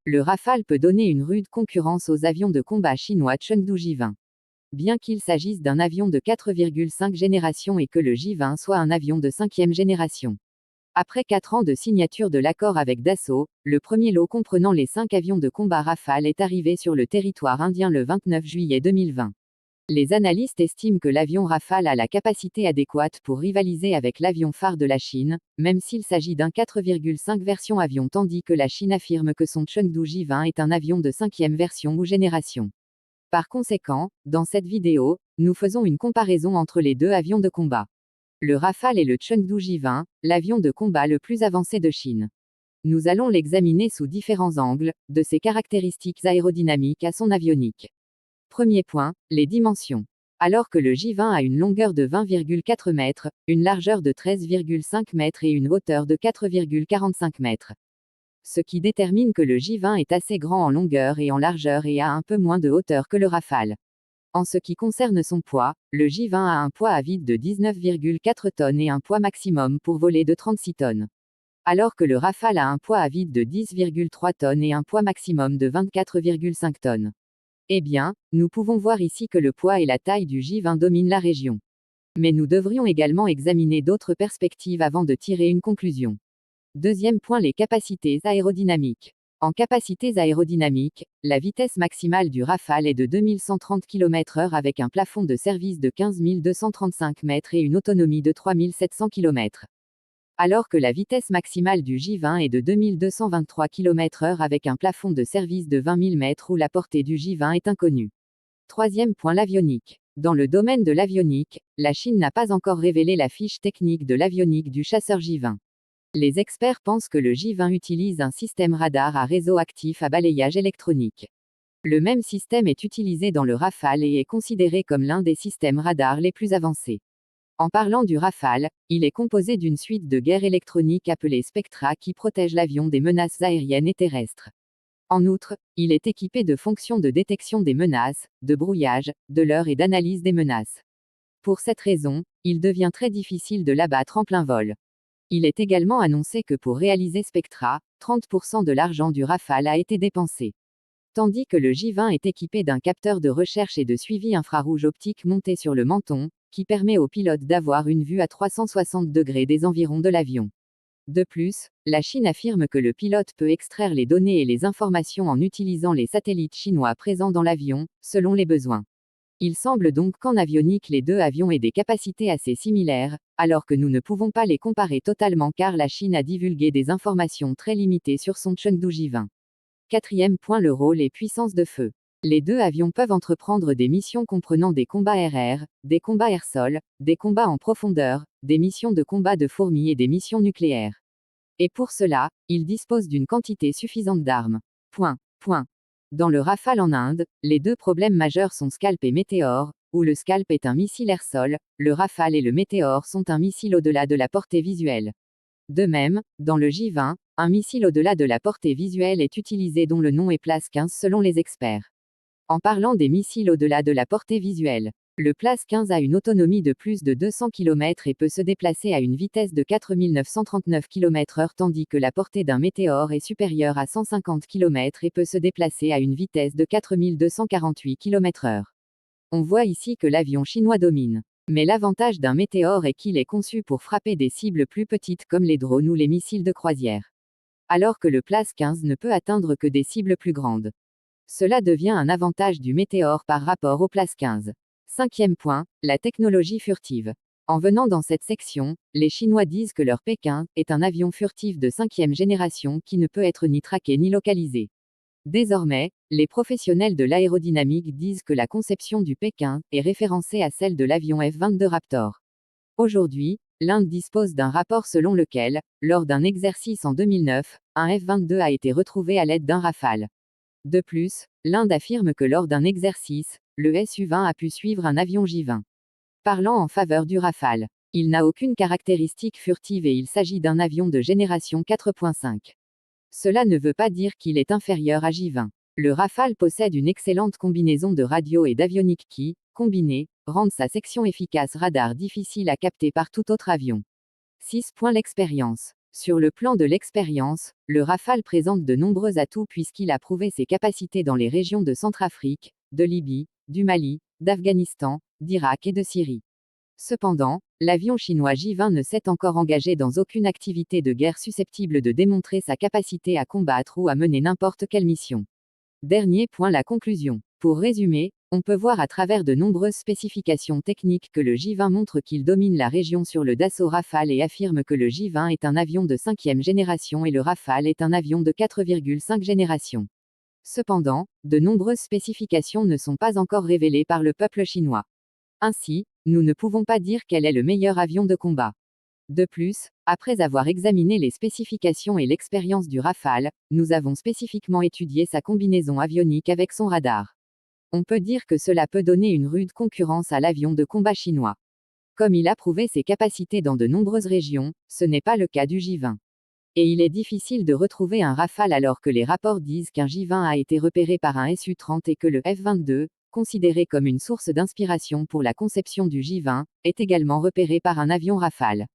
Le Rafale peut donner une rude concurrence aux avions de combat chinois Chengdu J-20. Bien qu'il s'agisse d'un avion de 4,5 génération et que le J-20 soit un avion de 5e génération. Après 4 ans de signature de l'accord avec Dassault, le premier lot comprenant les 5 avions de combat Rafale est arrivé sur le territoire indien le 29 juillet 2020. Les analystes estiment que l'avion Rafale a la capacité adéquate pour rivaliser avec l'avion phare de la Chine, même s'il s'agit d'un 4,5 version avion tandis que la Chine affirme que son Chengdu J-20 est un avion de 5e version ou génération. Par conséquent, dans cette vidéo, nous faisons une comparaison entre les deux avions de combat. Le Rafale et le Chengdu J-20, l'avion de combat le plus avancé de Chine. Nous allons l'examiner sous différents angles, de ses caractéristiques aérodynamiques à son avionique. Premier point, les dimensions. Alors que le J-20 a une longueur de 20,4 mètres, une largeur de 13,5 mètres et une hauteur de 4,45 mètres. Ce qui détermine que le J-20 est assez grand en longueur et en largeur et a un peu moins de hauteur que le Rafale. En ce qui concerne son poids, le J-20 a un poids à vide de 19,4 tonnes et un poids maximum pour voler de 36 tonnes. Alors que le Rafale a un poids à vide de 10,3 tonnes et un poids maximum de 24,5 tonnes. Eh bien, nous pouvons voir ici que le poids et la taille du J-20 dominent la région. Mais nous devrions également examiner d'autres perspectives avant de tirer une conclusion. Deuxième point, les capacités aérodynamiques. En capacités aérodynamiques, la vitesse maximale du Rafale est de 2130 km/h avec un plafond de service de 15 235 mètres et une autonomie de 3700 km. Alors que la vitesse maximale du J-20 est de 2223 km/h avec un plafond de service de 20 000 mètres où la portée du J-20 est inconnue. Troisième point, l'avionique. Dans le domaine de l'avionique, la Chine n'a pas encore révélé la fiche technique de l'avionique du chasseur J-20. Les experts pensent que le J-20 utilise un système radar à réseau actif à balayage électronique. Le même système est utilisé dans le Rafale et est considéré comme l'un des systèmes radars les plus avancés. En parlant du Rafale, il est composé d'une suite de guerre électronique appelée Spectra qui protège l'avion des menaces aériennes et terrestres. En outre, il est équipé de fonctions de détection des menaces, de brouillage, de leurre et d'analyse des menaces. Pour cette raison, il devient très difficile de l'abattre en plein vol. Il est également annoncé que pour réaliser Spectra, 30% de l'argent du Rafale a été dépensé. Tandis que le J-20 est équipé d'un capteur de recherche et de suivi infrarouge optique monté sur le menton, qui permet au pilote d'avoir une vue à 360 degrés des environs de l'avion. De plus, la Chine affirme que le pilote peut extraire les données et les informations en utilisant les satellites chinois présents dans l'avion, selon les besoins. Il semble donc qu'en avionique les deux avions aient des capacités assez similaires, alors que nous ne pouvons pas les comparer totalement car la Chine a divulgué des informations très limitées sur son Chengdu J-20. Quatrième point, le rôle et puissance de feu. Les deux avions peuvent entreprendre des missions comprenant des combats air-air, des combats air-sol, des combats en profondeur, des missions de combat de fourmis et des missions nucléaires. Et pour cela, ils disposent d'une quantité suffisante d'armes. Point. Dans le Rafale en Inde, les deux problèmes majeurs sont Scalp et Météore, où le Scalp est un missile air-sol, le Rafale et le Météore sont un missile au-delà de la portée visuelle. De même, dans le J-20, un missile au-delà de la portée visuelle est utilisé dont le nom est Place 15 selon les experts. En parlant des missiles au-delà de la portée visuelle, le Place 15 a une autonomie de plus de 200 km et peut se déplacer à une vitesse de 4939 km/h tandis que la portée d'un Météore est supérieure à 150 km et peut se déplacer à une vitesse de 4248 km/h. On voit ici que l'avion chinois domine. Mais l'avantage d'un Météore est qu'il est conçu pour frapper des cibles plus petites comme les drones ou les missiles de croisière. Alors que le Place 15 ne peut atteindre que des cibles plus grandes. Cela devient un avantage du Météore par rapport au Place 15. Cinquième point, la technologie furtive. En venant dans cette section, les Chinois disent que leur Pékin est un avion furtif de 5e génération qui ne peut être ni traqué ni localisé. Désormais, les professionnels de l'aérodynamique disent que la conception du Pékin est référencée à celle de l'avion F-22 Raptor. Aujourd'hui, l'Inde dispose d'un rapport selon lequel, lors d'un exercice en 2009, un F-22 a été retrouvé à l'aide d'un Rafale. De plus, l'Inde affirme que lors d'un exercice, le Su-20 a pu suivre un avion J-20. Parlant en faveur du Rafale, il n'a aucune caractéristique furtive et il s'agit d'un avion de génération 4.5. Cela ne veut pas dire qu'il est inférieur à J-20. Le Rafale possède une excellente combinaison de radio et d'avionique qui, combinée, rendent sa section efficace radar difficile à capter par tout autre avion. 6. L'expérience. Sur le plan de l'expérience, le Rafale présente de nombreux atouts puisqu'il a prouvé ses capacités dans les régions de Centrafrique, de Libye, du Mali, d'Afghanistan, d'Irak et de Syrie. Cependant, l'avion chinois J-20 ne s'est encore engagé dans aucune activité de guerre susceptible de démontrer sa capacité à combattre ou à mener n'importe quelle mission. Dernier point, la conclusion. Pour résumer, on peut voir à travers de nombreuses spécifications techniques que le J-20 montre qu'il domine la région sur le Dassault Rafale et affirme que le J-20 est un avion de 5e génération et le Rafale est un avion de 4,5 génération. Cependant, de nombreuses spécifications ne sont pas encore révélées par le peuple chinois. Ainsi, nous ne pouvons pas dire quel est le meilleur avion de combat. De plus, après avoir examiné les spécifications et l'expérience du Rafale, nous avons spécifiquement étudié sa combinaison avionique avec son radar. On peut dire que cela peut donner une rude concurrence à l'avion de combat chinois. Comme il a prouvé ses capacités dans de nombreuses régions, ce n'est pas le cas du J-20. Et il est difficile de retrouver un Rafale alors que les rapports disent qu'un J-20 a été repéré par un Su-30 et que le F-22, considéré comme une source d'inspiration pour la conception du J-20, est également repéré par un avion Rafale.